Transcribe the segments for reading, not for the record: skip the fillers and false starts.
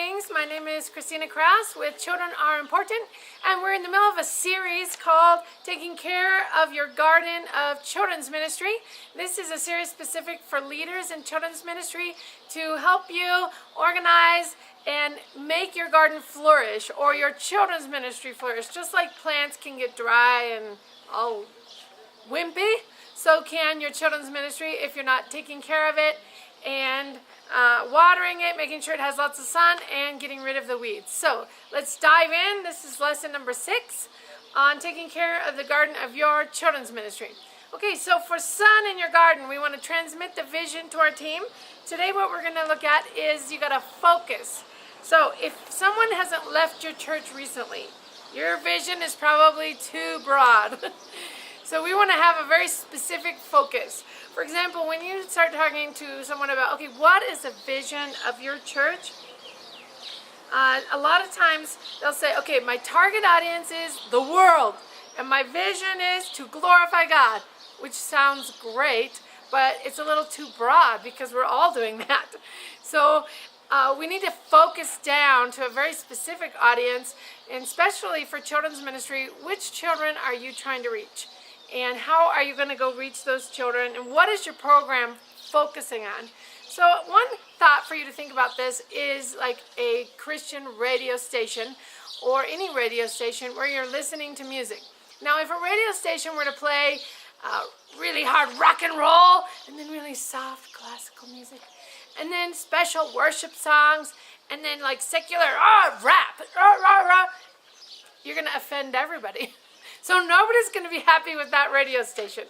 Greetings, my name is Kristina Krauss with Children Are Important, and we're in the middle of a series called Taking Care of Your Garden of Children's Ministry. This is a series specific for leaders in children's ministry to help you organize and make your garden flourish or your children's ministry flourish. Just like plants can get dry and all wimpy, so can your children's ministry if you're not taking care of it and watering it, making sure it has lots of sun, and getting rid of the weeds. So let's dive in. This is lesson number 6 on taking care of the garden of your children's ministry. Okay, so for sun in your garden, we want to transmit the vision to our team. Today what we're going to look at is you got to focus. So if someone hasn't left your church recently, your vision is probably too broad. So we want to have a very specific focus. For example, when you start talking to someone about, okay, what is the vision of your church? A lot of times they'll say, okay, my target audience is the world, and my vision is to glorify God, which sounds great, but it's a little too broad because we're all doing that. So we need to focus down to a very specific audience, and especially for children's ministry, which children are you trying to reach? And how are you going to go reach those children? And what is your program focusing on? So one thought for you to think about this is like a Christian radio station or any radio station where you're listening to music. Now, if a radio station were to play really hard rock and roll and then really soft classical music and then special worship songs and then like secular rap, you're going to offend everybody. So nobody's going to be happy with that radio station.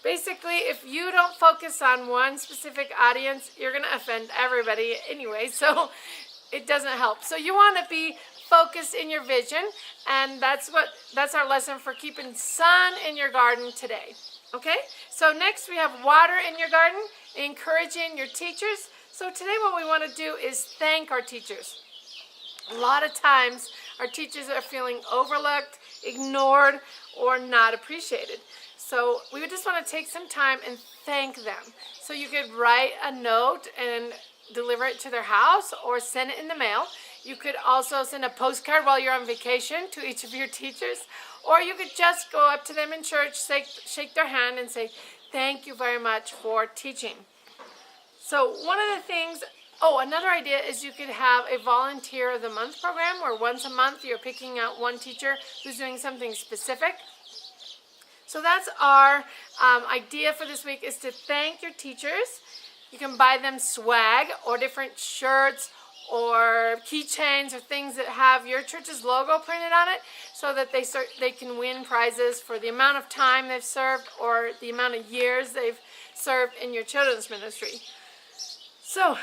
Basically, if you don't focus on one specific audience, you're going to offend everybody anyway, so it doesn't help. So you want to be focused in your vision, and that's our lesson for keeping sun in your garden today. Okay? So next we have water in your garden, encouraging your teachers. So today what we want to do is thank our teachers. A lot of times our teachers are feeling overlooked, ignored, or not appreciated. So we would just want to take some time and thank them. So you could write a note and deliver it to their house or send it in the mail. You could also send a postcard while you're on vacation to each of your teachers. Or you could just go up to them in church, shake their hand and say, thank you very much for teaching. So one of the things, another idea is you could have a volunteer of the month program where once a month you're picking out one teacher who's doing something specific. So that's our idea for this week, is to thank your teachers. You can buy them swag or different shirts or keychains or things that have your church's logo printed on it so that they can win prizes for the amount of time they've served or the amount of years they've served in your children's ministry. So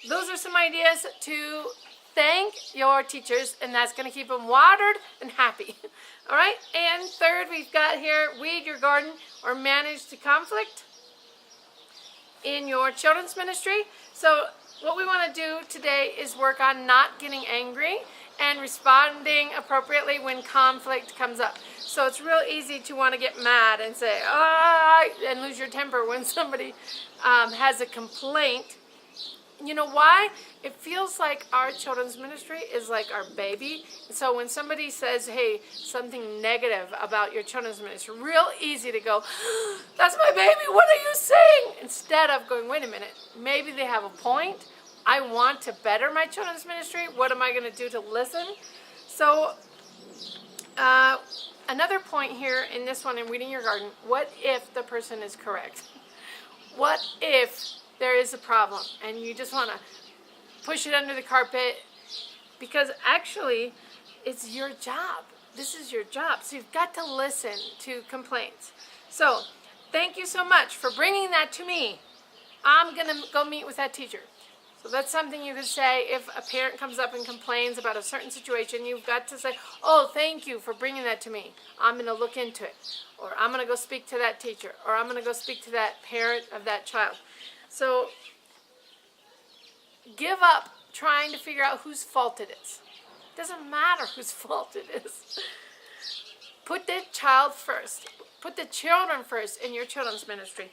those are some ideas to thank your teachers, and that's going to keep them watered and happy. All right, and third we've got here, weed your garden or manage the conflict in your children's ministry. So what we want to do today is work on not getting angry and responding appropriately when conflict comes up. So it's real easy to want to get mad and say, and lose your temper when somebody has a complaint. You know why? It feels like our children's ministry is like our baby. So when somebody says, hey, something negative about your children's ministry, real easy to go, that's my baby, what are you saying? Instead of going, wait a minute, maybe they have a point. I want to better my children's ministry. What am I going to do to listen? So another point here in this one in Weeding Your Garden, what if the person is correct? What if there is a problem and you just want to push it under the carpet? Because actually it's your job. This is your job. So you've got to listen to complaints. So thank you so much for bringing that to me. I'm going to go meet with that teacher. So that's something you could say if a parent comes up and complains about a certain situation. You've got to say, oh, thank you for bringing that to me. I'm going to look into it. Or I'm going to go speak to that teacher. Or I'm going to go speak to that parent of that child. So give up trying to figure out whose fault it is. It doesn't matter whose fault it is. Put the child first. Put the children first in your children's ministry.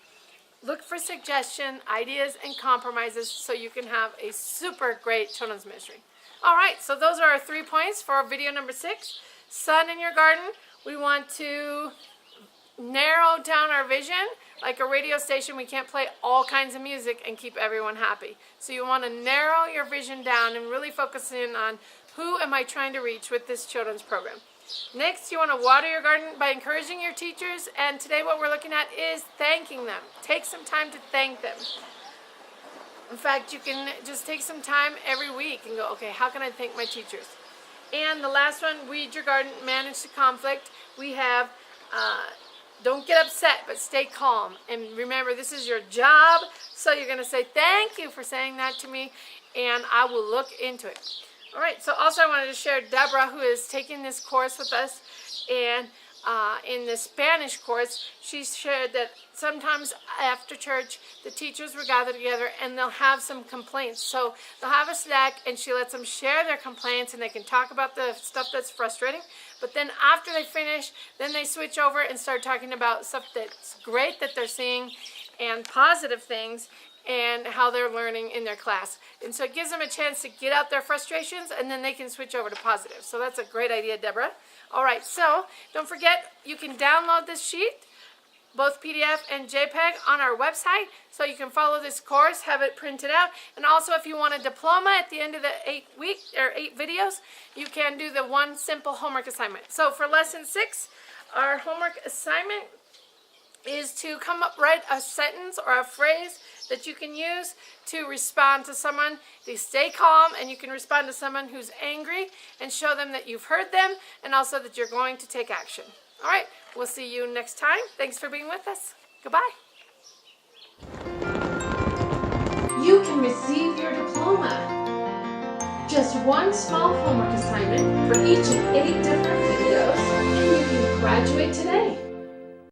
Look for suggestion, ideas, and compromises so you can have a super great children's ministry. All right, so those are our 3 points for video number 6. Sun in your garden. We want to narrow down our vision. Like a radio station, we can't play all kinds of music and keep everyone happy. So you want to narrow your vision down and really focus in on who am I trying to reach with this children's program. Next, you want to water your garden by encouraging your teachers, and today what we're looking at is thanking them. Take some time to thank them. In fact, you can just take some time every week and go, okay, how can I thank my teachers? And the last one, weed your garden, manage the conflict. We have, don't get upset, but stay calm. And remember, this is your job, so you're going to say, thank you for saying that to me, and I will look into it. All right, so also I wanted to share Deborah, who is taking this course with us, and in the Spanish course, she shared that sometimes after church, the teachers will gather together and they'll have some complaints. So they'll have a snack and she lets them share their complaints and they can talk about the stuff that's frustrating. But then after they finish, then they switch over and start talking about stuff that's great that they're seeing and positive things and how they're learning in their class. And so it gives them a chance to get out their frustrations and then they can switch over to positive. So that's a great idea, Deborah. All right, so don't forget you can download this sheet, both PDF and JPEG, on our website, so you can follow this course, have it printed out. And also if you want a diploma at the end of the 8 videos, you can do the one simple homework assignment. So for lesson 6, our homework assignment is to come up, write a sentence or a phrase that you can use to respond to someone. They stay calm, and you can respond to someone who's angry and show them that you've heard them and also that you're going to take action. All right, we'll see you next time. Thanks for being with us. Goodbye. You can receive your diploma. Just one small homework assignment for each of 8 different videos, and you can graduate today.